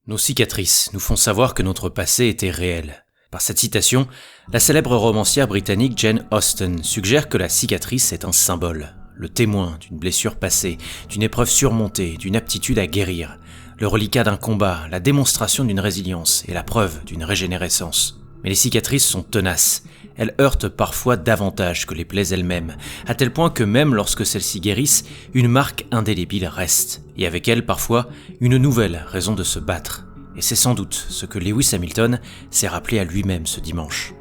Nos cicatrices nous font savoir que notre passé était réel. Par cette citation, la célèbre romancière britannique Jane Austen suggère que la cicatrice est un symbole, le témoin d'une blessure passée, d'une épreuve surmontée, d'une aptitude à guérir, le reliquat d'un combat, la démonstration d'une résilience et la preuve d'une régénérescence. Mais les cicatrices sont tenaces, elles heurtent parfois davantage que les plaies elles-mêmes, à tel point que même lorsque celles-ci guérissent, une marque indélébile reste, et avec elle parfois une nouvelle raison de se battre. Et c'est sans doute ce que Lewis Hamilton s'est rappelé à lui-même ce dimanche.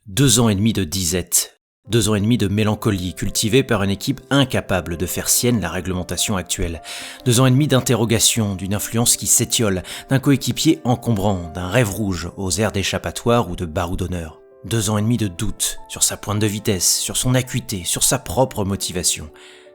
Deux ans et demi de disette. 2 ans et demi de mélancolie cultivée par une équipe incapable de faire sienne la réglementation actuelle. 2 ans et demi d'interrogation, d'une influence qui s'étiole, d'un coéquipier encombrant, d'un rêve rouge aux airs d'échappatoire ou de barreau d'honneur. 2 ans et demi de doute sur sa pointe de vitesse, sur son acuité, sur sa propre motivation.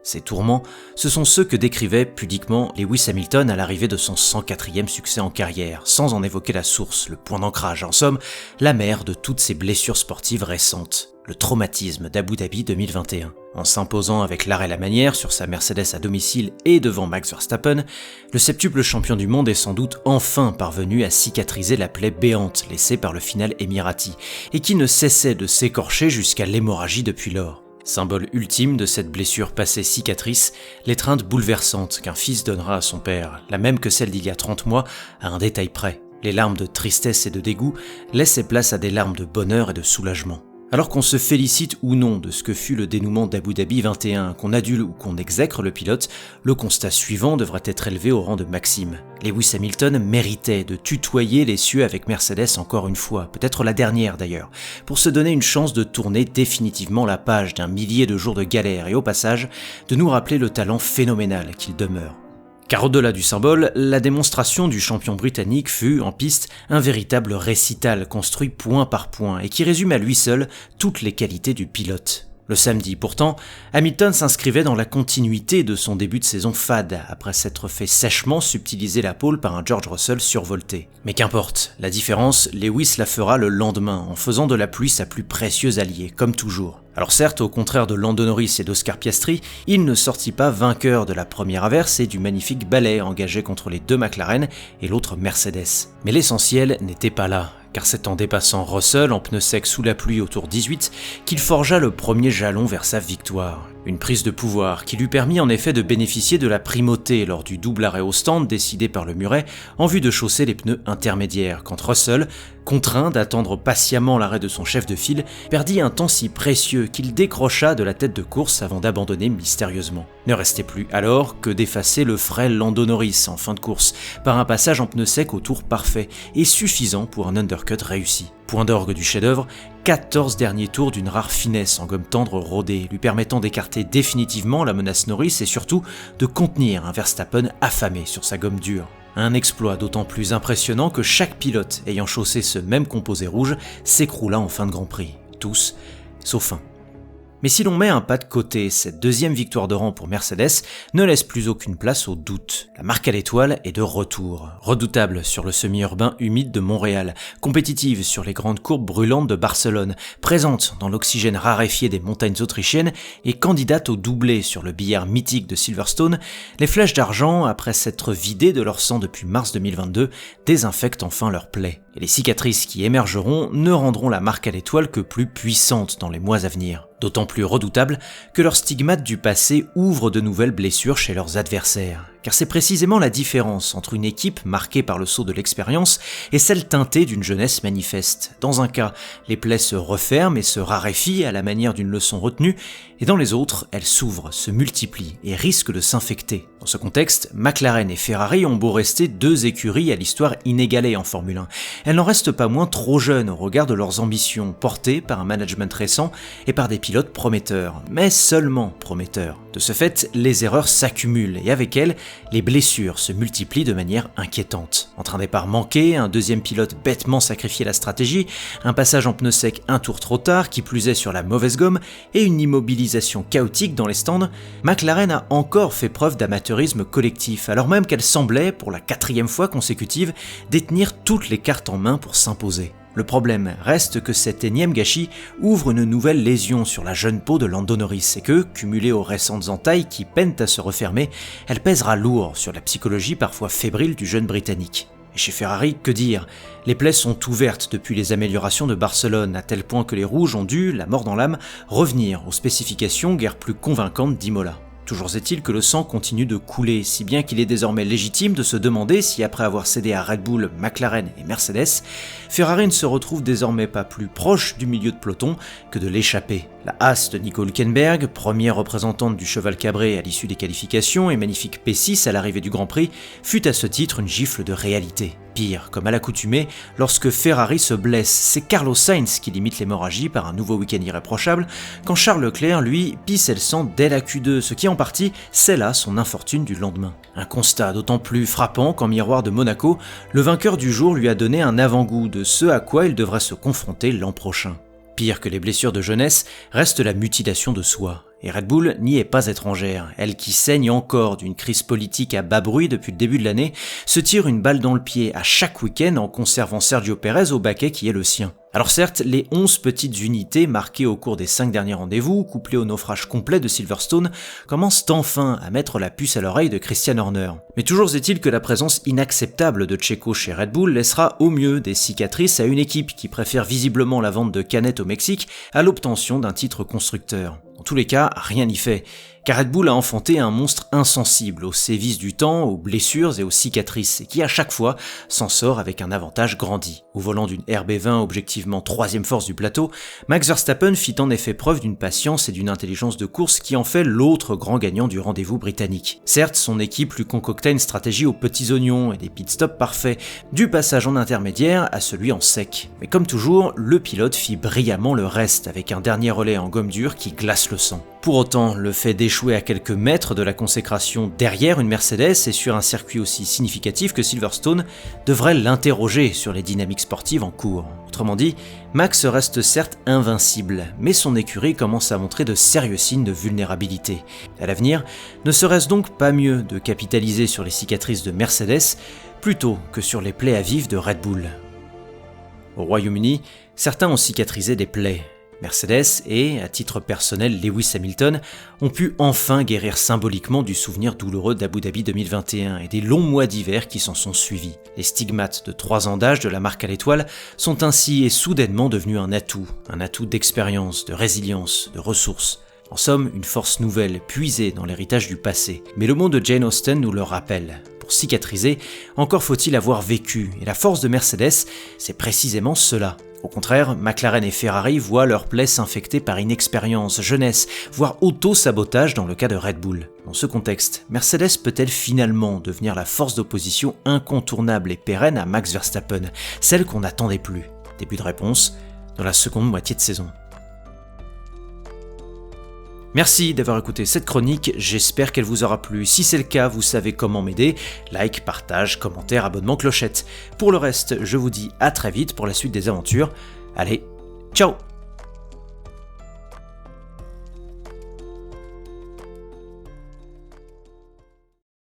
Ces tourments, ce sont ceux que décrivait pudiquement Lewis Hamilton à l'arrivée de son 104e succès en carrière, sans en évoquer la source, le point d'ancrage, en somme, la mère de toutes ses blessures sportives récentes, le traumatisme d'Abu Dhabi 2021. En s'imposant avec l'art et la manière sur sa Mercedes à domicile et devant Max Verstappen, le septuple champion du monde est sans doute enfin parvenu à cicatriser la plaie béante laissée par le final émirati, et qui ne cessait de s'écorcher jusqu'à l'hémorragie depuis lors. Symbole ultime de cette blessure passée cicatrice, l'étreinte bouleversante qu'un fils donnera à son père, la même que celle d'il y a 30 mois, à un détail près. Les larmes de tristesse et de dégoût laissent place à des larmes de bonheur et de soulagement. Alors qu'on se félicite ou non de ce que fut le dénouement d'Abu Dhabi 21, qu'on adule ou qu'on exècre le pilote, le constat suivant devrait être élevé au rang de maxime. Lewis Hamilton méritait de tutoyer les cieux avec Mercedes encore une fois, peut-être la dernière d'ailleurs, pour se donner une chance de tourner définitivement la page d'un millier de jours de galère et au passage, de nous rappeler le talent phénoménal qu'il demeure. Car au-delà du symbole, la démonstration du champion britannique fut, en piste, un véritable récital construit point par point et qui résume à lui seul toutes les qualités du pilote. Le samedi, pourtant, Hamilton s'inscrivait dans la continuité de son début de saison fade, après s'être fait sèchement subtiliser la pole par un George Russell survolté. Mais qu'importe, la différence, Lewis la fera le lendemain, en faisant de la pluie sa plus précieuse alliée, comme toujours. Alors certes, au contraire de Lando Norris et d'Oscar Piastri, il ne sortit pas vainqueur de la première averse et du magnifique balai engagé contre les deux McLaren et l'autre Mercedes. Mais l'essentiel n'était pas là, car c'est en dépassant Russell en pneu sec sous la pluie au tour 18 qu'il forgea le premier jalon vers sa victoire. Une prise de pouvoir qui lui permit en effet de bénéficier de la primauté lors du double arrêt au stand décidé par le muret en vue de chausser les pneus intermédiaires, quand Russell, contraint d'attendre patiemment l'arrêt de son chef de file, perdit un temps si précieux qu'il décrocha de la tête de course avant d'abandonner mystérieusement. Ne restait plus alors que d'effacer le frêle Lando Norris en fin de course par un passage en pneu sec au tour parfait et suffisant pour un undercut réussi. Point d'orgue du chef-d'œuvre, 14 derniers tours d'une rare finesse en gomme tendre rodée, lui permettant d'écarter définitivement la menace Norris et surtout de contenir un Verstappen affamé sur sa gomme dure. Un exploit d'autant plus impressionnant que chaque pilote ayant chaussé ce même composé rouge s'écroula en fin de Grand Prix. Tous, sauf un. Mais si l'on met un pas de côté, cette deuxième victoire de rang pour Mercedes ne laisse plus aucune place au doute. La marque à l'étoile est de retour. Redoutable sur le semi-urbain humide de Montréal, compétitive sur les grandes courbes brûlantes de Barcelone, présente dans l'oxygène raréfié des montagnes autrichiennes et candidate au doublé sur le billard mythique de Silverstone, les flèches d'argent, après s'être vidées de leur sang depuis mars 2022, désinfectent enfin leurs plaies. Et les cicatrices qui émergeront ne rendront la marque à l'étoile que plus puissante dans les mois à venir. D'autant plus redoutable que leurs stigmates du passé ouvrent de nouvelles blessures chez leurs adversaires. Car c'est précisément la différence entre une équipe marquée par le sceau de l'expérience et celle teintée d'une jeunesse manifeste. Dans un cas, les plaies se referment et se raréfient à la manière d'une leçon retenue, et dans les autres, elles s'ouvrent, se multiplient et risquent de s'infecter. Dans ce contexte, McLaren et Ferrari ont beau rester deux écuries à l'histoire inégalée en Formule 1. Elles n'en restent pas moins trop jeunes au regard de leurs ambitions, portées par un management récent et par des pilotes prometteurs, mais seulement prometteurs. De ce fait, les erreurs s'accumulent et avec elles, les blessures se multiplient de manière inquiétante. Entre un départ manqué, un deuxième pilote bêtement sacrifié à la stratégie, un passage en pneu sec un tour trop tard, qui plus est sur la mauvaise gomme, et une immobilisation chaotique dans les stands, McLaren a encore fait preuve d'amateurisme collectif, alors même qu'elle semblait, pour la 4e fois consécutive, détenir toutes les cartes en main pour s'imposer. Le problème reste que cet énième gâchis ouvre une nouvelle lésion sur la jeune peau de Lando Norris et que, cumulée aux récentes entailles qui peinent à se refermer, elle pèsera lourd sur la psychologie parfois fébrile du jeune Britannique. Et chez Ferrari, que dire? Les plaies sont ouvertes depuis les améliorations de Barcelone, à tel point que les Rouges ont dû, la mort dans l'âme, revenir aux spécifications guère plus convaincantes d'Imola. Toujours est-il que le sang continue de couler, si bien qu'il est désormais légitime de se demander si après avoir cédé à Red Bull, McLaren et Mercedes, Ferrari ne se retrouve désormais pas plus proche du milieu de peloton que de l'échappée. La Haas de Nico Hülkenberg, première représentante du cheval cabré à l'issue des qualifications et magnifique P6 à l'arrivée du Grand Prix, fut à ce titre une gifle de réalité. Pire, comme à l'accoutumée, lorsque Ferrari se blesse, c'est Carlos Sainz qui limite l'hémorragie par un nouveau week-end irréprochable, quand Charles Leclerc, lui, pisse le sang dès la Q2, ce qui en partie scella son infortune du lendemain. Un constat d'autant plus frappant qu'en miroir de Monaco, le vainqueur du jour lui a donné un avant-goût de ce à quoi il devrait se confronter l'an prochain. Pire que les blessures de jeunesse, reste la mutilation de soi. Et Red Bull n'y est pas étrangère. Elle qui saigne encore d'une crise politique à bas bruit depuis le début de l'année, se tire une balle dans le pied à chaque week-end en conservant Sergio Pérez au baquet qui est le sien. Alors certes, les 11 petites unités marquées au cours des 5 derniers rendez-vous, couplées au naufrage complet de Silverstone, commencent enfin à mettre la puce à l'oreille de Christian Horner. Mais toujours est-il que la présence inacceptable de Checo chez Red Bull laissera au mieux des cicatrices à une équipe qui préfère visiblement la vente de canettes au Mexique à l'obtention d'un titre constructeur. Dans tous les cas, rien n'y fait, car Red Bull a enfanté un monstre insensible aux sévices du temps, aux blessures et aux cicatrices, et qui à chaque fois s'en sort avec un avantage grandi. Au volant d'une RB20 objectivement troisième force du plateau, Max Verstappen fit en effet preuve d'une patience et d'une intelligence de course qui en fait l'autre grand gagnant du rendez-vous britannique. Certes, son équipe lui concocta une stratégie aux petits oignons et des pit-stops parfaits, du passage en intermédiaire à celui en sec. Mais comme toujours, le pilote fit brillamment le reste, avec un dernier relais en gomme dure qui glace le sang. Pour autant, le fait d'échouer à quelques mètres de la consécration derrière une Mercedes et sur un circuit aussi significatif que Silverstone devrait l'interroger sur les dynamiques sportives en cours. Autrement dit, Max reste certes invincible, mais son écurie commence à montrer de sérieux signes de vulnérabilité. À l'avenir, ne serait-ce donc pas mieux de capitaliser sur les cicatrices de Mercedes plutôt que sur les plaies à vif de Red Bull? Au Royaume-Uni, certains ont cicatrisé des plaies. Mercedes et, à titre personnel, Lewis Hamilton ont pu enfin guérir symboliquement du souvenir douloureux d'Abu Dhabi 2021 et des longs mois d'hiver qui s'en sont suivis. Les stigmates de 3 ans d'âge de la marque à l'étoile sont ainsi et soudainement devenus un atout d'expérience, de résilience, de ressources. En somme, une force nouvelle, puisée dans l'héritage du passé. Mais le mot de Jane Austen nous le rappelle. Pour cicatriser, encore faut-il avoir vécu, et la force de Mercedes, c'est précisément cela. Au contraire, McLaren et Ferrari voient leurs plaies s'infecter par inexpérience, jeunesse, voire auto-sabotage dans le cas de Red Bull. Dans ce contexte, Mercedes peut-elle finalement devenir la force d'opposition incontournable et pérenne à Max Verstappen, celle qu'on n'attendait plus? Début de réponse dans la seconde moitié de saison. Merci d'avoir écouté cette chronique, j'espère qu'elle vous aura plu. Si c'est le cas, vous savez comment m'aider. Like, partage, commentaire, abonnement, clochette. Pour le reste, je vous dis à très vite pour la suite des aventures. Allez, ciao!